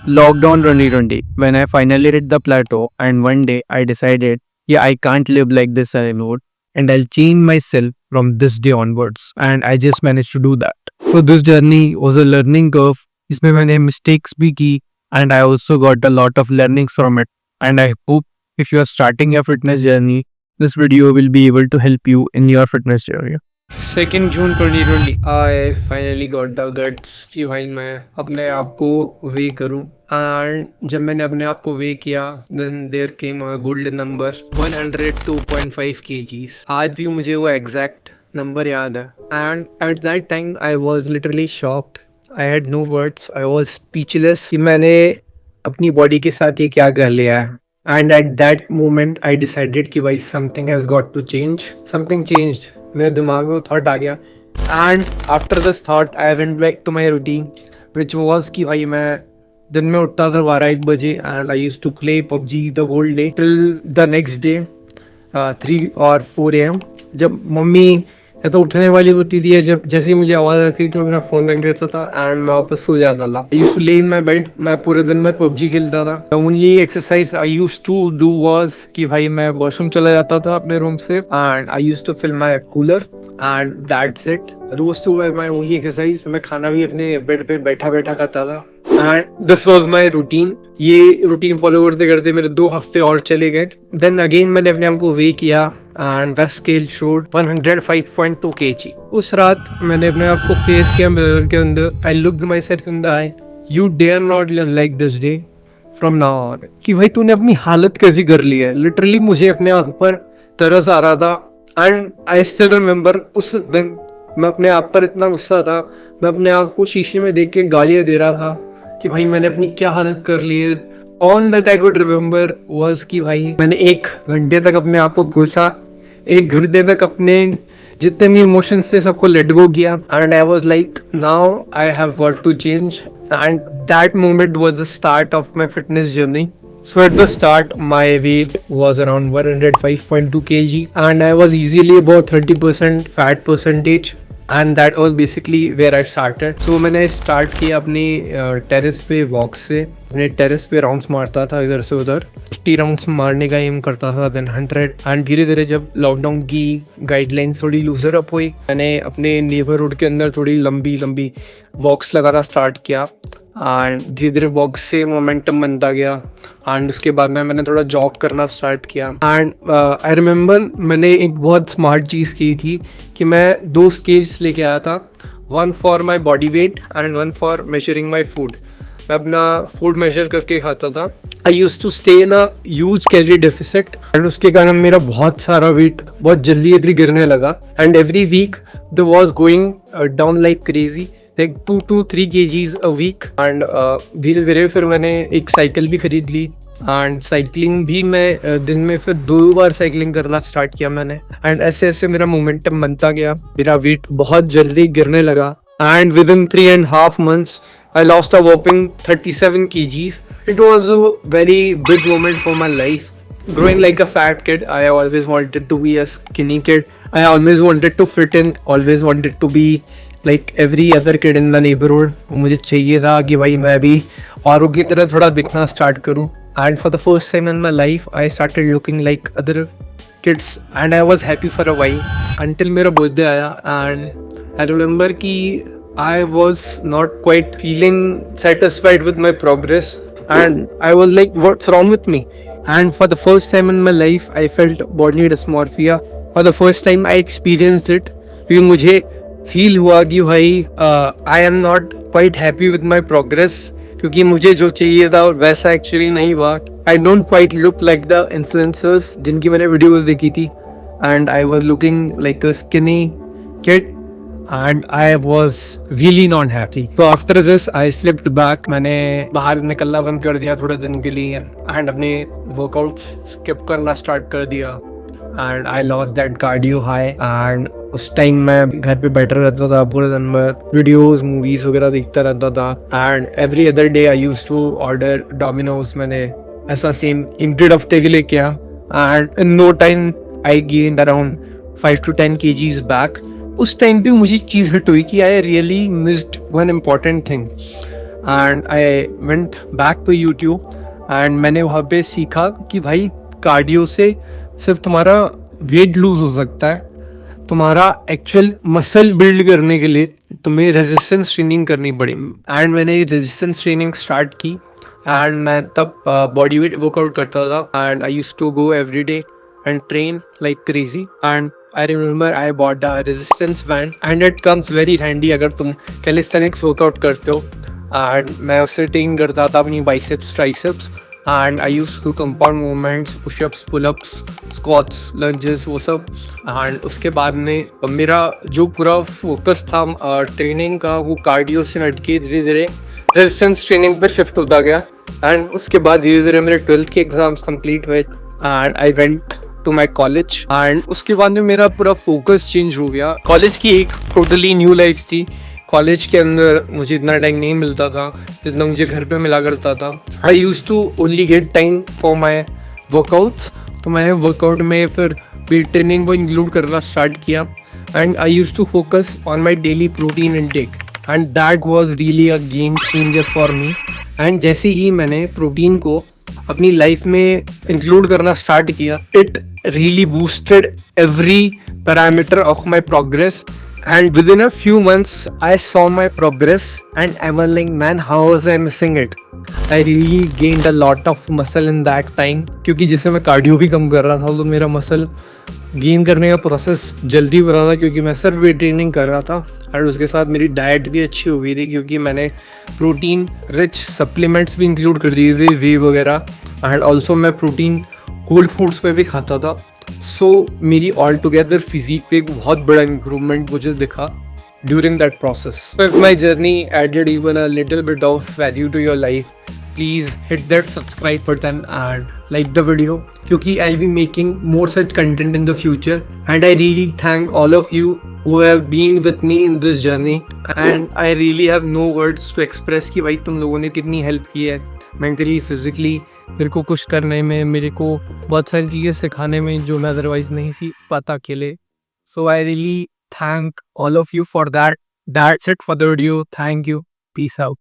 Lockdown 2020, when I finally hit the plateau, and one day I decided, yeah, I can't live like this anymore, and I'll change myself from this day onwards. And I just managed to do that. So this journey was a learning curve. इसमें मैंने mistakes भी की, and I also got a lot of learnings from it. And I hope if you are starting your fitness journey, this video will be able to help you in your fitness journey. 2nd June 2020 I finally got the guts कि भाई मैं अपने आप को वे करूं and जब मैंने अपने आप को वे किया then there came a golden number 102.5 kgs. आज भी मुझे वो एग्जैक्ट नंबर याद है and at that time I was literally shocked. I had no words. I was speechless कि मैंने अपनी बॉडी के साथ ये क्या कर लिया है. And at that moment, I decided कि भाई something has got to change. Something changed. मेरे दिमाग में थॉट आ गया. And after this thought, I went back to my routine, which was कि भाई मैं दिन में उठता था 12-1 बजे and I used to play PUBG the whole day till the next day 3 or 4 AM. जब मम्मी या तो उठने वाली होती थी, जब जैसे ही मुझे आवाज़ आती थी तो मेरा फ़ोन रख देता था एंड मैं वापस सो जाता था. आई यूज्ड टू ले इन माय बेड. मैं पूरे दिन में पबजी खेलता था. The only exercise I used to do was कि भाई मैं वॉशरूम चला जाता था अपने रूम से and I used to fill my cooler and that's it. रोज सुबह मैं वही एक्सरसाइज. मैं खाना भी अपने बेड पे बैठा बैठा खाता था and this was my routine. ये रूटीन फॉलो करते करते मेरे 2 हफ्ते और चले गए. देन अगेन मैंने अपने आप को वे किया and the scale showed 105.2 kg. उस रात मैंने अपने आप को फेस किया मिरर के अंदर. I looked my self in the eye. You dare not live like this day from now on. कि भाई तूने अपनी हालत कैसी कर ली है. लिटरली मुझे अपने आप पर तरस आ रहा था एंड आई स्टिल रिमेम्बर उस दिन मैं अपने आप पर इतना गुस्सा था. मैं अपने आप को शीशे में देख के गालियाँ दे रहा था कि भाई मैंने अपनी क्या हालत कर ली है. All that I could remember was कि भाई मैंने 1 घंटे तक अपने आप को घुसा. 1 घंटे तक अपने जितने भी इमोशंस थे सबको लेट गो किया and I was like now I have got to change and that moment was the start of my fitness journey. So at the start, my weight was around 105.2 kg and I was easily about 30% fat percentage and that was basically where I started. So मैंने start किया अपनी terrace पे walk से. अपने terrace पे rounds मारता था इधर से उधर. 50 राउंड्स मारने का एम करता था. देन 100 एंड धीरे धीरे जब लॉकडाउन की गाइडलाइंस थोड़ी लूजर अप हुई मैंने अपने नेबरहुड के अंदर थोड़ी लंबी लंबी वॉक्स लगाना स्टार्ट किया एंड धीरे धीरे वॉक से मोमेंटम बनता गया एंड उसके बाद में मैंने थोड़ा जॉग करना स्टार्ट किया. एंड आई रिमेंबर मैंने एक बहुत स्मार्ट चीज़ की थी कि मैं 2 स्केल्स लेके आया था. 1 for my body weight and 1 for measuring my food. मैं अपना फूड मेजर करके खाता था. I use to stay in a huge calorie deficit and उसके कारण मेरा बहुत सारा वेट बहुत जल्दी गिरने लगा and every week the was going down like crazy like 2 to 3 kgs a week and धीरे धीरे फिर मैंने एक साइकिल भी खरीद ली एंड साइकिलिंग भी मैं दिन में फिर 2 बार साइकिलिंग करना स्टार्ट किया मैंने एंड ऐसे ऐसे मेरा मोमेंटम बनता गया. मेरा वेट बहुत जल्दी गिरने लगा and with in 3.5 months I lost a whopping 37 kgs. It was a very big moment for my life. Growing like a fat kid, I always wanted to be a skinny kid. I always wanted to fit in, always wanted to be like every other kid in the neighborhood. मुझे चाहिए था कि भाई मैं भी औरों की तरह थोड़ा दिखना स्टार्ट करूं. And for the first time in my life, I started looking like other kids and I was happy for a while until मेरा birthday आया and I remember कि I was not quite feeling satisfied with my progress and I was like, what's wrong with me? And for the first time in my life, I felt body dysmorphia. For the first time, I experienced it. क्योंकि मुझे feel हुआ कि भाई I am not quite happy with my progress क्योंकि मुझे जो चाहिए था वैसा एक्चुअली नहीं हुआ. I don't quite look like the influencers जिनकी मैंने वीडियोस देखी थी and I was looking like a skinny kid and I was really not happy. तो after this I slipped back. मैंने बाहर निकलना बंद कर दिया थोड़े दिन के लिए एंड अपने वर्कआउट्स स्किप करना स्टार्ट कर दिया and I lost that cardio high. And उस टाइम मैं घर पे बैठा रहता था पूरे दिन में वीडियोस मूवीज वगैरह देखता रहता था and every other day I used to order Domino's. मैंने ऐसा सेम 1 हफ्ते के लिए किया and in no time I gained around 5 to 10 kgs back. उस टाइम पे मुझे एक चीज़ हिट हुई कि I really missed one important thing. And I went back to YouTube एंड मैंने वहाँ पे सीखा कि भाई कार्डियो से सिर्फ तुम्हारा वेट लूज हो सकता है, तुम्हारा एक्चुअल मसल बिल्ड करने के लिए तुम्हें रेजिस्टेंस ट्रेनिंग करनी पड़ेगी। एंड मैंने रेजिस्टेंस ट्रेनिंग स्टार्ट की एंड मैं तब बॉडी वेट वर्कआउट करता था and I used to go every day and train like crazy. And I remember I bought a resistance band and it comes very handy अगर तुम calisthenics workout करते हो। and मैं उससे ट्रेन करता था अपनी biceps triceps and I used to compound movements, push-ups, pull-ups, squats, lunges वो सब। and उसके बाद में मेरा जो पूरा फोकस था ट्रेनिंग का वो कार्डियो से हट के धीरे धीरे रेजिस्टेंस ट्रेनिंग पर शिफ्ट होता गया। एंड उसके बाद धीरे धीरे मेरे 12th के एग्जाम्स कंप्लीट हुए and I went to my college. And उसके बाद में मेरा पूरा फोकस चेंज हो गया। कॉलेज की एक टोटली न्यू लाइफ थी। कॉलेज के अंदर मुझे इतना टाइम नहीं मिलता था जितना मुझे घर पे मिला करता था। I use to only get time for my workouts, तो मैंने वर्कआउट में फिर वेट ट्रेनिंग को इंक्लूड करना स्टार्ट किया and I use to focus on my daily protein intake and that was really a game changer for me. And जैसे ही मैंने प्रोटीन को अपनी लाइफ में इंक्लूड करना स्टार्ट किया, it really boosted every parameter of my progress, and within a few months I saw my progress and I was like, man, how was I missing it? I really gained a lot of muscle in that time, क्योंकि जैसे मैं cardio भी कम कर रहा था तो मेरा muscle gain करने का प्रोसेस जल्दी हो रहा था क्योंकि मैं सिर्फ वेट ट्रेनिंग कर रहा था। और उसके साथ मेरी डाइट भी अच्छी हो गई थी क्योंकि मैंने प्रोटीन रिच सप्लीमेंट्स भी इंक्लूड कर दिए थे, वे वगैरह। एंड ऑल्सो मैं प्रोटीन होल फूड्स पे भी खाता था। सो मेरी ऑल टुगेदर फिजिक पे एक बहुत बड़ा इम्प्रूवमेंट मुझे दिखा during that process. If my journey added even a little bit of value to your life, please hit that subscribe button and like the video क्योंकि I'll be making more such content in the future। and I really thank all of you who have been with me in this journey and I really have no words to express कि भाई तुम लोगों ने कितनी help की है mentally physically मेरे को कुछ करने में, मेरे को बहुत सारी चीज़ें सिखाने में जो मैं अदरवाइज नहीं सीख पाता अकेले। So I really thank all of you for that. That's it for the video. Thank you. Peace out.